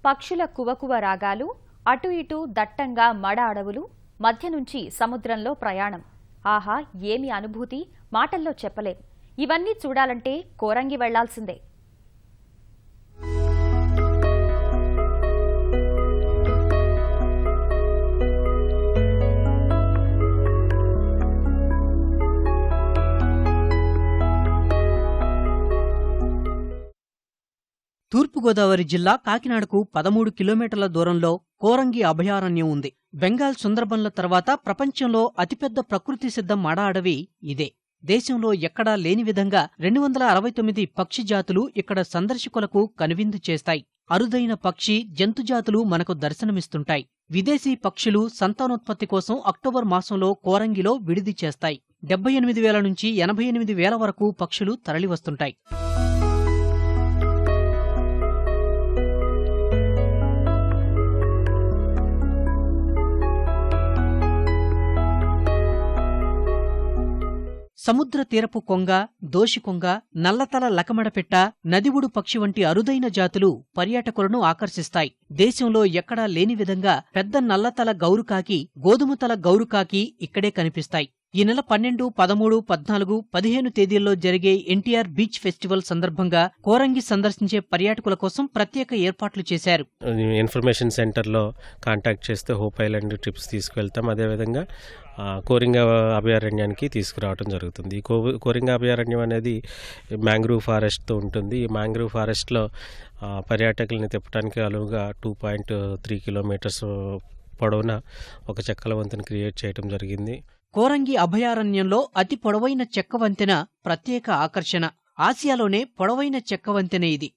పక్షుల కువకువ రాగాలు, అటు ఇటు దట్టంగా మడ అడవులు, మధ్య నుంచి సముద్రంలో ప్రయాణం. ఆహా, ఏమి అనుభూతి, మాటల్లో చెప్పలేం. ఇవన్నీ చూడాలంటే కోరంగి వెళ్లాల్సిందే. తూర్పుగోదావరి జిల్లా కాకినాడకు 13 కిలోమీటర్ల దూరంలో కోరంగి అభయారణ్యం ఉంది. బెంగాల్ సుందర్బన్ల తర్వాత ప్రపంచంలో అతిపెద్ద ప్రకృతి సిద్ధ మడ అడవి ఇదే. దేశంలో ఎక్కడా లేని విధంగా 269 పక్షి జాతులు ఇక్కడ సందర్శకులకు కనువిందు చేస్తాయి. అరుదైన పక్షి, జంతుజాతులు మనకు దర్శనమిస్తుంటాయి. విదేశీ పక్షులు సంతానోత్పత్తి కోసం అక్టోబర్ మాసంలో కోరంగిలో విడిది చేస్తాయి. 78,000 నుంచి 88,000 వరకు పక్షులు తరలివస్తుంటాయి. సముద్ర తీరపు కొంగ, దోషికొంగ, నల్లతల లకమడపెట్ట, నదివుడు పక్షి వంటి అరుదైన జాతులు పర్యాటకులను ఆకర్షిస్తాయి. దేశంలో ఎక్కడా లేని విధంగా పెద్ద నల్లతల గౌరుకాకి, గోధుమతల గౌరుకాకి ఇక్కడే కనిపిస్తాయి. ఈ నెల 12, 13, 14, 15 తేదీల్లో జరిగే ఎన్టీఆర్ బీచ్ ఫెస్టివల్ సందర్భంగా కోరంగి సందర్శించే పర్యాటకుల కోసం ప్రత్యేక ఏర్పాట్లు చేశారు. ఇన్ఫర్మేషన్ సెంటర్లో కాంటాక్ట్ చేస్తే హోప్ ఐలాండ్ ట్రిప్స్ తీసుకువెళ్తాం. అదేవిధంగా కోరింగ అభయారణ్యానికి తీసుకురావడం జరుగుతుంది. ఈ కోరింగ అభయారణ్యం అనేది మ్యాంగ్రూవ్ ఫారెస్ట్తో ఉంటుంది. ఈ మ్యాంగ్రూవ్ ఫారెస్ట్లో పర్యాటకుల్ని తిప్పడానికి అనువుగా 2.3 కిలోమీటర్స్ పొడవున ఒక చెక్కల వంతెన క్రియేట్ చేయడం జరిగింది. కోరంగి అభయారణ్యంలో అతి పొడవైన చెక్క వంతెన ప్రత్యేక ఆకర్షణ. ఆసియాలోనే పొడవైన చెక్క వంతెన ఇది.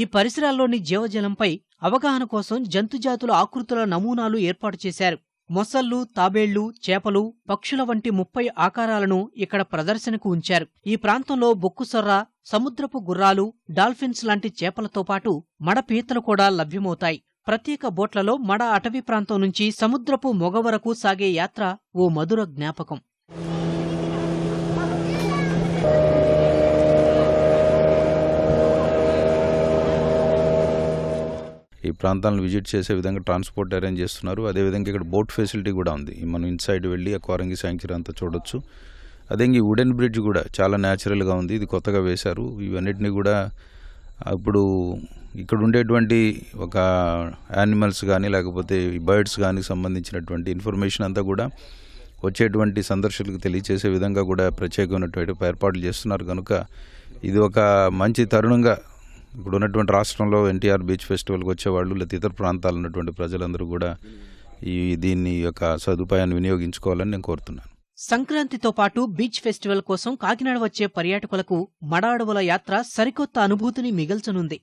ఈ పరిసరాల్లోని జీవజలంపై అవగాహన కోసం జంతుజాతుల ఆకృతుల నమూనాలు ఏర్పాటు చేశారు. మొసళ్ళు, తాబేళ్లు, చేపలు, పక్షుల వంటి 30 ఆకారాలను ఇక్కడ ప్రదర్శనకు ఉంచారు. ఈ ప్రాంతంలో బొక్కుసొర్ర, సముద్రపు గుర్రాలు, డాల్ఫిన్స్ లాంటి చేపలతో పాటు మడ పీతలు కూడా లభ్యమవుతాయి. ప్రత్యేక బోట్లలో మడ అటవీ ప్రాంతం నుంచి సముద్రపు మొగ వరకు సాగే యాత్ర ఓ మధుర జ్ఞాపకం. ఈ ప్రాంతాలను విజిట్ చేసే విధంగా ట్రాన్స్పోర్ట్ అరేంజ్ చేస్తున్నారు. అదేవిధంగా ఇక్కడ బోట్ ఫెసిలిటీ కూడా ఉంది. మనం ఇన్సైడ్ వెళ్ళి ఆ కోరంగి శాంక్చురీ అంతా చూడొచ్చు. అదే ఈ వుడెన్ బ్రిడ్జ్ కూడా చాలా న్యాచురల్గా ఉంది. ఇది కొత్తగా వేశారు. ఇవన్నిటినీ కూడా ఇప్పుడు ఇక్కడ ఉండేటువంటి ఒక యానిమల్స్ కానీ లేకపోతే బర్డ్స్ కానీ సంబంధించినటువంటి ఇన్ఫర్మేషన్ అంతా కూడా వచ్చేటువంటి సందర్శకులకు తెలియచేసే విధంగా కూడా ప్రత్యేకమైనటువంటి ఏర్పాట్లు చేస్తున్నారు. కనుక ఇది ఒక మంచి తరుణంగా ఇప్పుడు ఉన్నటువంటి రాష్ట్రంలో ఎన్టీఆర్ బీచ్ ఫెస్టివల్కి వచ్చేవాళ్ళు లేదా ఇతర ప్రాంతాలు ఉన్నటువంటి ప్రజలందరూ కూడా దీన్ని యొక్క సదుపాయాన్ని వినియోగించుకోవాలని నేను కోరుతున్నాను. సంక్రాంతితో పాటు బీచ్ ఫెస్టివల్ కోసం కాకినాడ వచ్చే పర్యాటకులకు మడ అడవుల యాత్ర సరికొత్త అనుభూతిని మిగల్చనుంది.